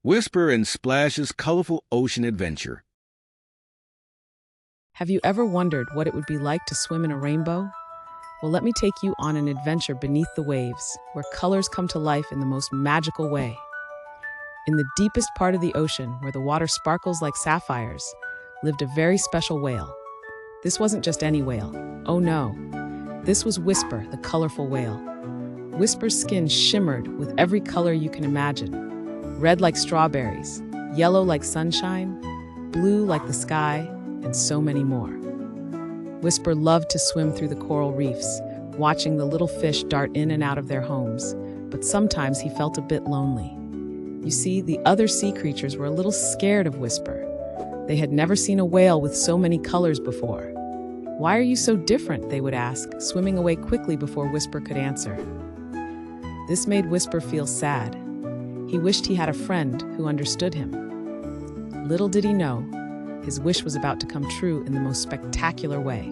Whisper and Splash's Colorful Ocean Adventure. Have you ever wondered what it would be like to swim in a rainbow? Well, let me take you on an adventure beneath the waves, where colors come to life in the most magical way. In the deepest part of the ocean, where the water sparkles like sapphires, lived a very special whale. This wasn't just any whale. Oh no. This was Whisper, the colorful whale. Whisper's skin shimmered with every color you can imagine. Red like strawberries, yellow like sunshine, blue like the sky, and so many more. Whisper loved to swim through the coral reefs, watching the little fish dart in and out of their homes, but sometimes he felt a bit lonely. You see, the other sea creatures were a little scared of Whisper. They had never seen a whale with so many colors before. "Why are you so different?" they would ask, swimming away quickly before Whisper could answer. This made Whisper feel sad. He wished he had a friend who understood him. Little did he know, his wish was about to come true in the most spectacular way.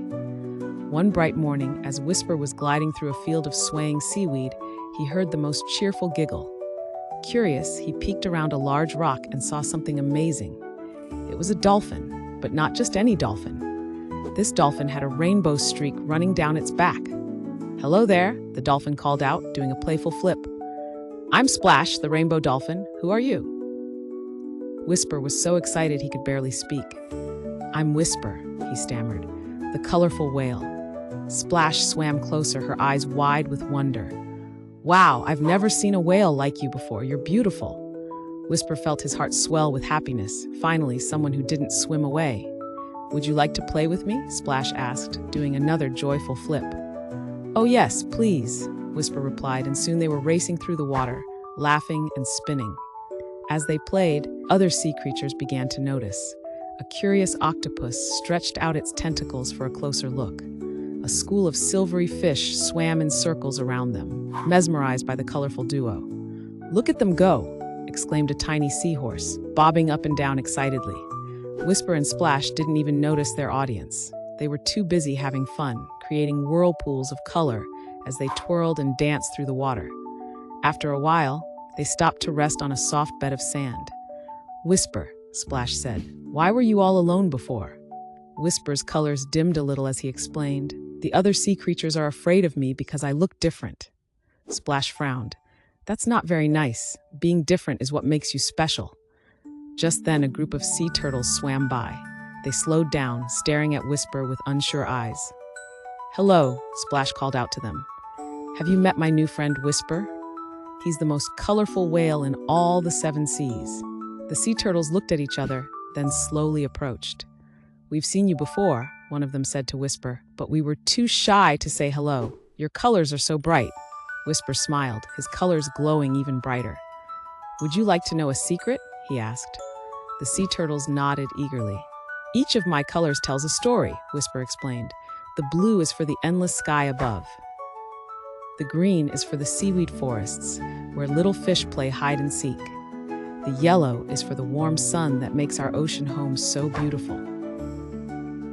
One bright morning, as Whisper was gliding through a field of swaying seaweed, he heard the most cheerful giggle. Curious, he peeked around a large rock and saw something amazing. It was a dolphin, but not just any dolphin. This dolphin had a rainbow streak running down its back. "Hello there," the dolphin called out, doing a playful flip. "I'm Splash, the rainbow dolphin. Who are you?" Whisper was so excited he could barely speak. "I'm Whisper," he stammered, "the colorful whale." Splash swam closer, her eyes wide with wonder. "Wow, I've never seen a whale like you before. You're beautiful." Whisper felt his heart swell with happiness. Finally, someone who didn't swim away. "Would you like to play with me?" Splash asked, doing another joyful flip. "Oh yes, please," Whisper replied, and soon they were racing through the water, laughing and spinning. As they played, other sea creatures began to notice. A curious octopus stretched out its tentacles for a closer look. A school of silvery fish swam in circles around them, mesmerized by the colorful duo. "Look at them go!" exclaimed a tiny seahorse, bobbing up and down excitedly. Whisper and Splash didn't even notice their audience. They were too busy having fun, creating whirlpools of color as they twirled and danced through the water. After a while, they stopped to rest on a soft bed of sand. "Whisper," Splash said, "why were you all alone before?" Whisper's colors dimmed a little as he explained, "The other sea creatures are afraid of me because I look different." Splash frowned. "That's not very nice. Being different is what makes you special." Just then, a group of sea turtles swam by. They slowed down, staring at Whisper with unsure eyes. "Hello," Splash called out to them. "Have you met my new friend Whisper? He's the most colorful whale in all the 7 seas." The sea turtles looked at each other, then slowly approached. "We've seen you before," one of them said to Whisper, "but we were too shy to say hello. Your colors are so bright." Whisper smiled, his colors glowing even brighter. "Would you like to know a secret?" he asked. The sea turtles nodded eagerly. "Each of my colors tells a story," Whisper explained. "The blue is for the endless sky above. The green is for the seaweed forests, where little fish play hide and seek. The yellow is for the warm sun that makes our ocean home so beautiful."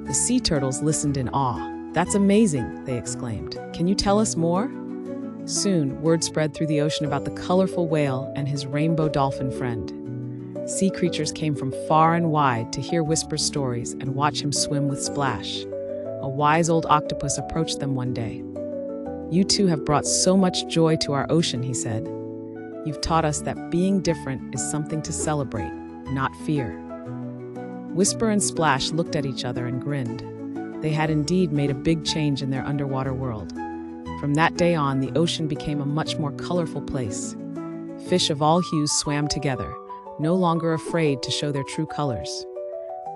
The sea turtles listened in awe. "That's amazing," they exclaimed. "Can you tell us more?" Soon, word spread through the ocean about the colorful whale and his rainbow dolphin friend. Sea creatures came from far and wide to hear Whisper's stories and watch him swim with Splash. A wise old octopus approached them one day. "You two have brought so much joy to our ocean," he said. "You've taught us that being different is something to celebrate, not fear." Whisper and Splash looked at each other and grinned. They had indeed made a big change in their underwater world. From that day on, the ocean became a much more colorful place. Fish of all hues swam together, no longer afraid to show their true colors.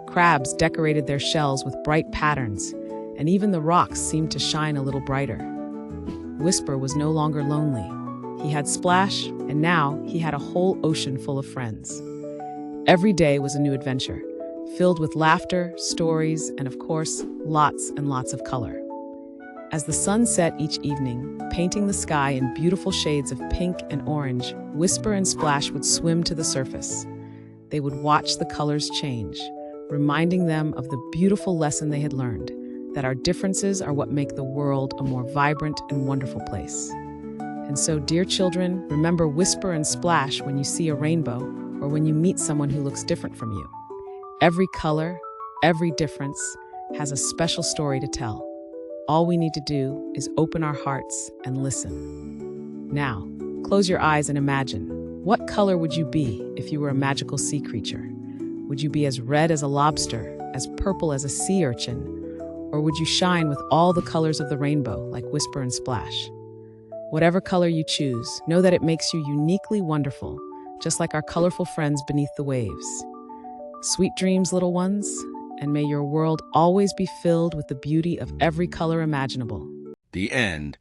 Crabs decorated their shells with bright patterns, and even the rocks seemed to shine a little brighter. Whisper was no longer lonely. He had Splash, and now he had a whole ocean full of friends. Every day was a new adventure, filled with laughter, stories, and of course, lots and lots of color. As the sun set each evening, painting the sky in beautiful shades of pink and orange, Whisper and Splash would swim to the surface. They would watch the colors change, reminding them of the beautiful lesson they had learned, that our differences are what make the world a more vibrant and wonderful place. And so, dear children, remember Whisper and Splash when you see a rainbow, or when you meet someone who looks different from you. Every color, every difference has a special story to tell. All we need to do is open our hearts and listen. Now, close your eyes and imagine. What color would you be if you were a magical sea creature? Would you be as red as a lobster, as purple as a sea urchin, or would you shine with all the colors of the rainbow, like Whisper and Splash? Whatever color you choose, know that it makes you uniquely wonderful, just like our colorful friends beneath the waves. Sweet dreams, little ones, and may your world always be filled with the beauty of every color imaginable. The end.